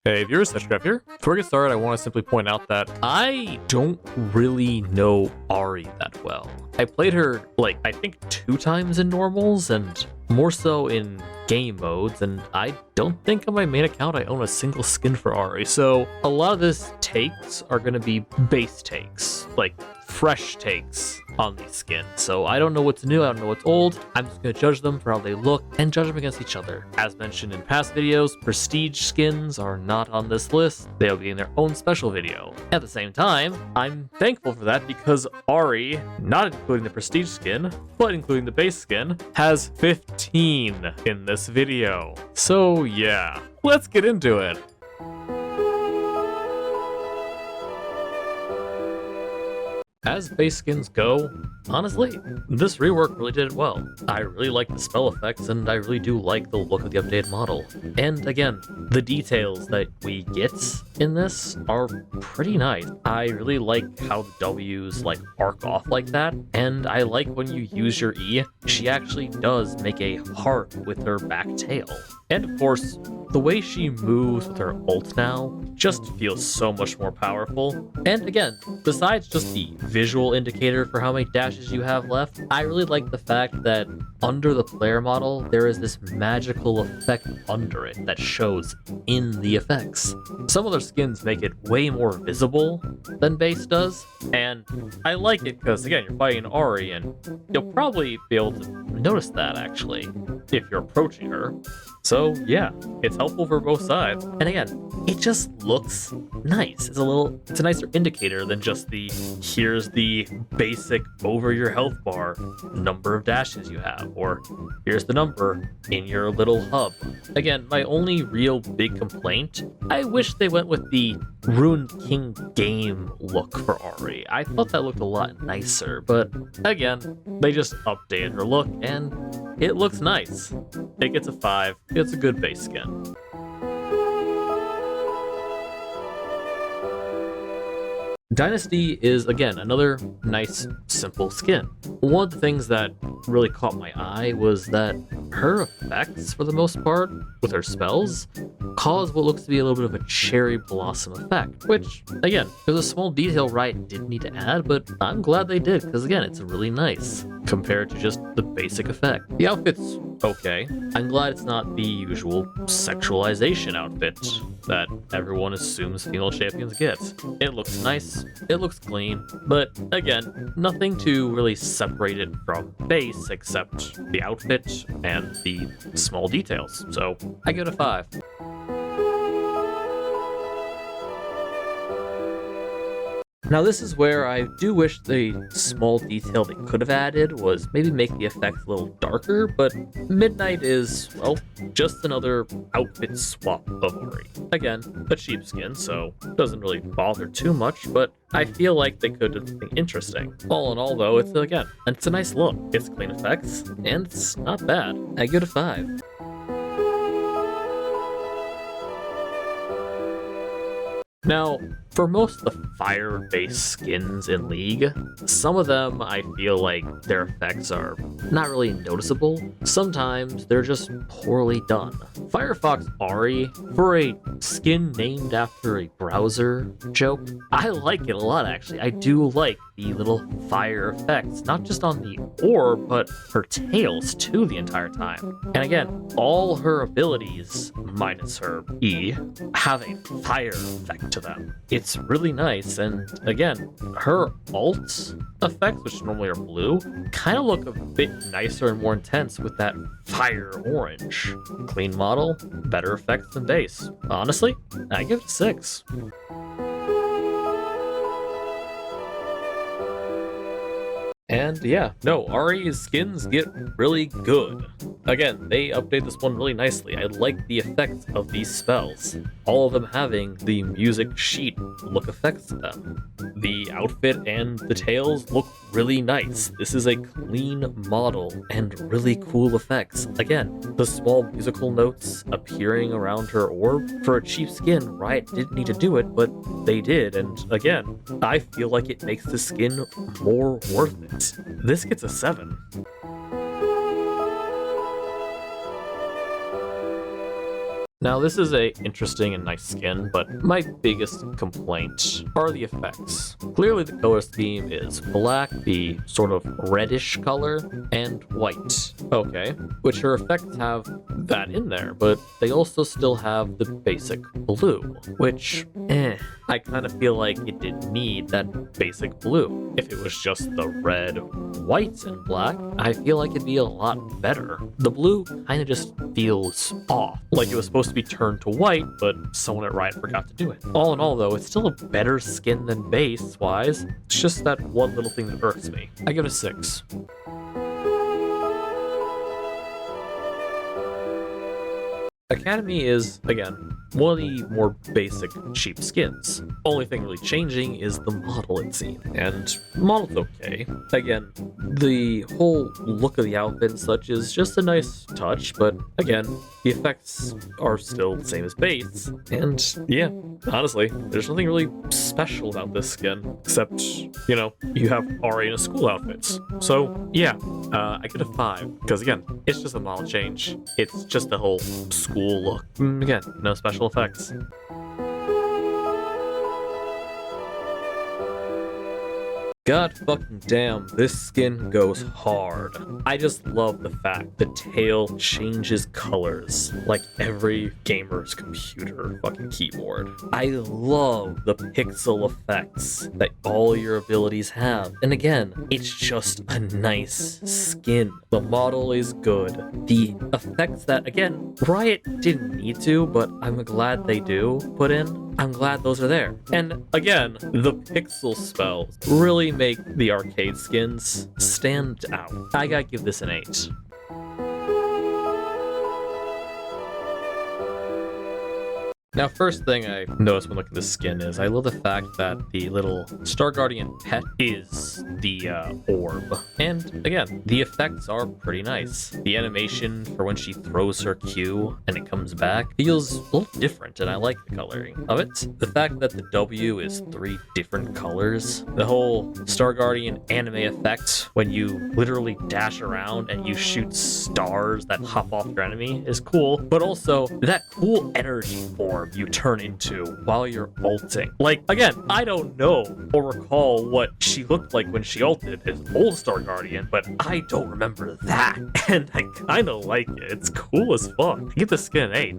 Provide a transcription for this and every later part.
Hey viewers, Hexcraft here. Before we get started, I want to simply point out that I don't really know Ahri that well. I played her, I think 2 times in normals and more so in game modes, and I don't think on my main account I own a single skin for Ahri, so a lot of these takes are going to be base takes, fresh takes on these skins. So I don't know what's new, I don't know what's old. I'm just going to judge them for how they look and judge them against each other. As mentioned in past videos, prestige skins are not on this list. They'll be in their own special video. At the same time, I'm thankful for that because Ahri, not including the prestige skin, but including the base skin, has 15 in this video. So yeah, let's get into it. As base skins go, honestly, this rework really did it well. I really like the spell effects, and I really do like the look of the updated model. And again, the details that we get in this are pretty nice. I really like how the W's arc off like that, and I like when you use your E, she actually does make a heart with her back tail. And of course, the way she moves with her ult now just feels so much more powerful. And again, besides just the visual indicator for how many dashes you have left, I really like the fact that under the player model, there is this magical effect under it that shows in the effects. Some other skins make it way more visible than base does, and I like it because, again, you're fighting Ahri, and you'll probably be able to notice that, actually, if you're approaching her. So yeah, it's helpful for both sides. And again, it just looks nice. It's a nicer indicator than just the, here's the basic over your health bar number of dashes you have, or here's the number in your little hub. Again, my only real big complaint, I wish they went with the Rune King game look for Ahri. I thought that looked a lot nicer, but again, they just updated her look and it looks nice. It gets a 5. It's a good base skin. Dynasty is, again, another nice, simple skin. One of the things that really caught my eye was that her effects, for the most part, with her spells, cause what looks to be a little bit of a cherry blossom effect, which, again, there's a small detail Riot didn't need to add, but I'm glad they did, because again, it's really nice, compared to just the basic effect. The outfit's okay. I'm glad it's not the usual sexualization outfit that everyone assumes female champions get. It looks nice, it looks clean, but again, nothing to really separate it from base except the outfit and the small details, so I give it a 5. Now this is where I do wish the small detail they could have added was maybe make the effect a little darker, but Midnight is, well, just another outfit swap of Ahri. Again, a cheap skin, so it doesn't really bother too much, but I feel like they could do something interesting. All in all though, it's a nice look. It's clean effects, and it's not bad. I give it a 5. Now, for most of the fire-based skins in League, some of them I feel like their effects are not really noticeable. Sometimes they're just poorly done. Firefox Ahri, for a skin named after a browser joke, I like it a lot actually. I do like the little fire effects, not just on the orb, but her tails too the entire time. And again, all her abilities, minus her E, have a fire effect to them. It's really nice, and again, her alt effects, which normally are blue, kind of look a bit nicer and more intense with that fire orange. Clean model, better effects than base. Honestly, I give it a 6. And yeah, no, Ahri's skins get really good. Again, they update this one really nicely. I like the effects of these spells. All of them having the music sheet look effects to them. The outfit and the tails look really nice. This is a clean model and really cool effects. Again, the small musical notes appearing around her orb. For a cheap skin, Riot didn't need to do it, but they did, and again, I feel like it makes the skin more worth it. This gets a 7. Now this is a interesting and nice skin, but my biggest complaint are the effects. Clearly the color scheme is black, the sort of reddish color, and white. Okay, which her effects have that in there, but they also still have the basic blue, which, I kind of feel like it didn't need that basic blue. If it was just the red, white, and black, I feel like it'd be a lot better. The blue kind of just feels off, like it was supposed to be turned to white, but someone at Riot forgot to do it. All in all though, it's still a better skin than base-wise. It's just that one little thing that irks me. I give it a 6. Academy is, again, one of the more basic cheap skins. Only thing really changing is the model, it seems. And the model's okay. Again, the whole look of the outfit and such is just a nice touch, but again, the effects are still the same as base. And yeah, honestly, there's nothing really special about this skin, except, you know, you have Ahri in a school outfits. So yeah, I give it a 5, because again, it's just a model change. It's just the whole school look. Again, no special effects. God fucking damn, this skin goes hard. I just love the fact the tail changes colors like every gamer's computer fucking keyboard. I love the pixel effects that all your abilities have. And again, it's just a nice skin. The model is good. The effects that, again, Riot didn't need to, but I'm glad they do put in. I'm glad those are there. And again, the pixel spells really make the arcade skins stand out. I gotta give this an 8. Now, first thing I noticed when looking at this skin is I love the fact that the little Star Guardian pet is the orb. And again, the effects are pretty nice. The animation for when she throws her Q and it comes back feels a little different, and I like the coloring of it. The fact that the W is 3 different colors, the whole Star Guardian anime effect when you literally dash around and you shoot stars that hop off your enemy is cool, but also that cool energy form you turn into while you're ulting. Like, again, I don't know or recall what she looked like when she ulted as old Star Guardian, but I don't remember that, and I kinda like it. It's cool as fuck. I give the skin an 8.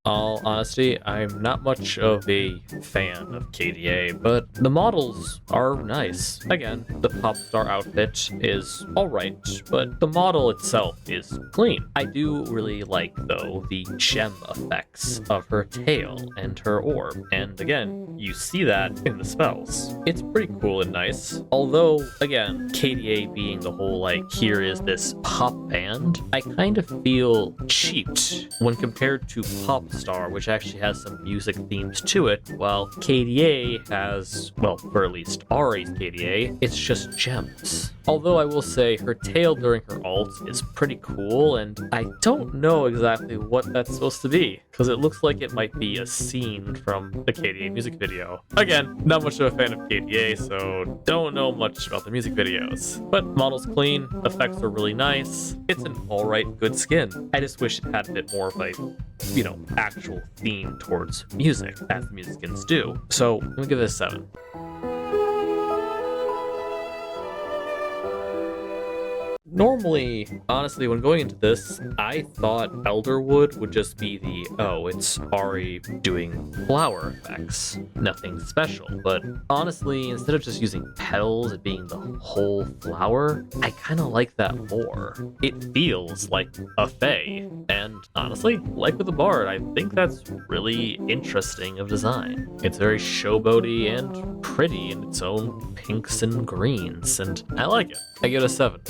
All honesty, I'm not much of a fan of KDA, but the models are nice. Again, the Popstar outfit is alright, but the model itself is clean. I do really like, though, the gem effects of her tail and her orb, and again, you see that in the spells. It's pretty cool and nice, although, again, KDA being the whole, like, here is this pop band, I kind of feel cheaped when compared to Popstar, which actually has some music themes to it, while KDA has, well, for at least Ahri's KDA, it's just gems. Although I will say her tail during her ult is pretty cool, and I don't know exactly what that's supposed to be, because it looks like it might be a scene from a KDA music video. Again, not much of a fan of KDA, so don't know much about the music videos. But model's clean, effects are really nice, it's an alright good skin. I just wish it had a bit more of a, you know, actual theme towards music, as the music skins do. So, I'm gonna give it a 7. Normally, honestly, when going into this, I thought Elderwood would just be the, oh, it's Ahri doing flower effects. Nothing special, but honestly, instead of just using petals and being the whole flower, I kind of like that more. It feels like a fae, and honestly, like with the bard, I think that's really interesting of design. It's very showboaty and pretty in its own pinks and greens, and I like it. I give it a 7.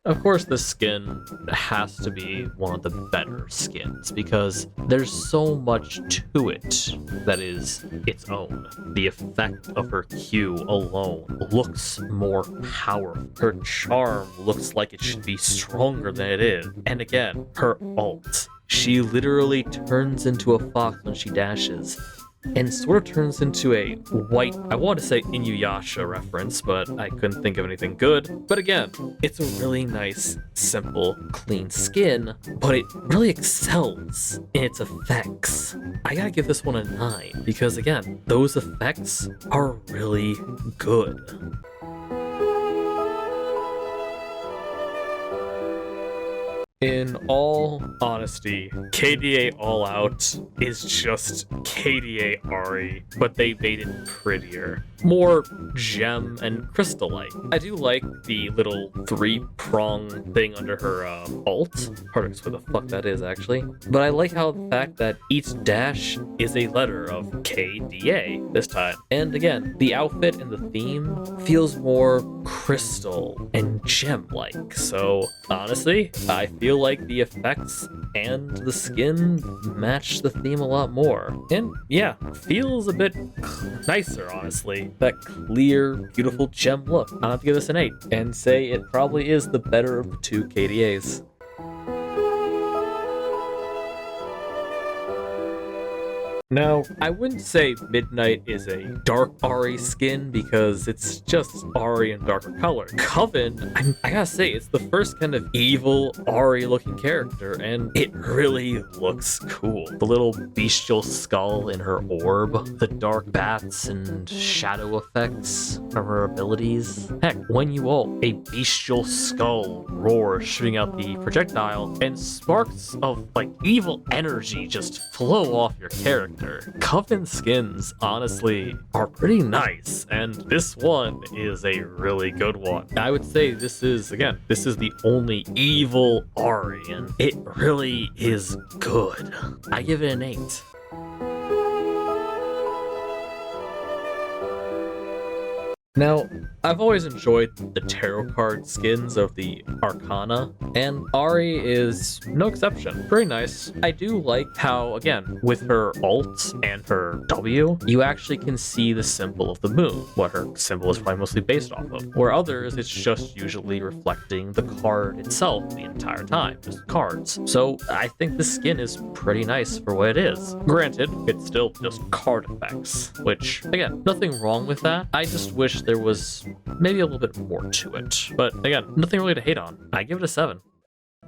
Of course, this skin has to be one of the better skins because there's so much to it that is its own. The effect of her Q alone looks more powerful. Her charm looks like it should be stronger than it is. And again, her ult. She literally turns into a fox when she dashes. and sort of turns into a white, I want to say Inuyasha reference, but I couldn't think of anything good. But again, it's a really nice, simple, clean skin, but it really excels in its effects. I gotta give this one a 9, because again, those effects are really good. In all honesty, KDA All Out is just KDA Ahri, but they made it prettier. More gem and crystallite. I do like the little 3-prong thing under her alt. Hard to explain what the fuck that is, actually. But I like how the fact that each dash is a letter of KDA this time. And again, the outfit and the theme feels more crystal and gem-like. So honestly, I feel like the effects and the skin match the theme a lot more. And yeah, feels a bit nicer, honestly. That clear, beautiful gem look. I'll have to give this an 8 and say it probably is the better of the two KDAs. Now, I wouldn't say Midnight is a dark Ahri skin because it's just Ahri in darker color. Coven, I gotta say, it's the first kind of evil Ahri looking character, and it really looks cool. The little bestial skull in her orb, the dark bats and shadow effects from her abilities. Heck, when you ult, a bestial skull roars shooting out the projectile, and sparks of like evil energy just flow off your character. Coven skins, honestly, are pretty nice, and this one is a really good one. I would say this is the only evil Ahri, and it really is good. I give it an 8. Now, I've always enjoyed the tarot card skins of the Arcana, and Ahri is no exception. Pretty nice. I do like how, again, with her ult and her W, you actually can see the symbol of the moon, what her symbol is probably mostly based off of. Where others, it's just usually reflecting the card itself the entire time, just cards. So I think the skin is pretty nice for what it is. Granted, it's still just card effects, which, again, nothing wrong with that. I just wish there was maybe a little bit more to it. But again, nothing really to hate on. I give it a 7.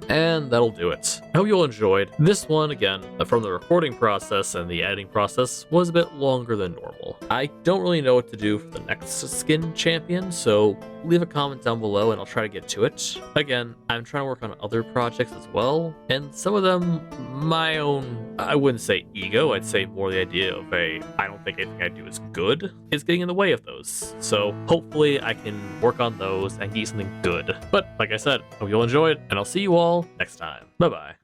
And that'll do it. I hope you all enjoyed. This one, again, from the recording process and the editing process, was a bit longer than normal. I don't really know what to do for the next skin champion, so leave a comment down below and I'll try to get to it. Again, I'm trying to work on other projects as well, and some of them, my own, I wouldn't say ego, I'd say more the idea of I don't think anything I do is good, is getting in the way of those. So hopefully I can work on those and get something good. But like I said, hope you all enjoyed, and I'll see you all next time. Bye-bye.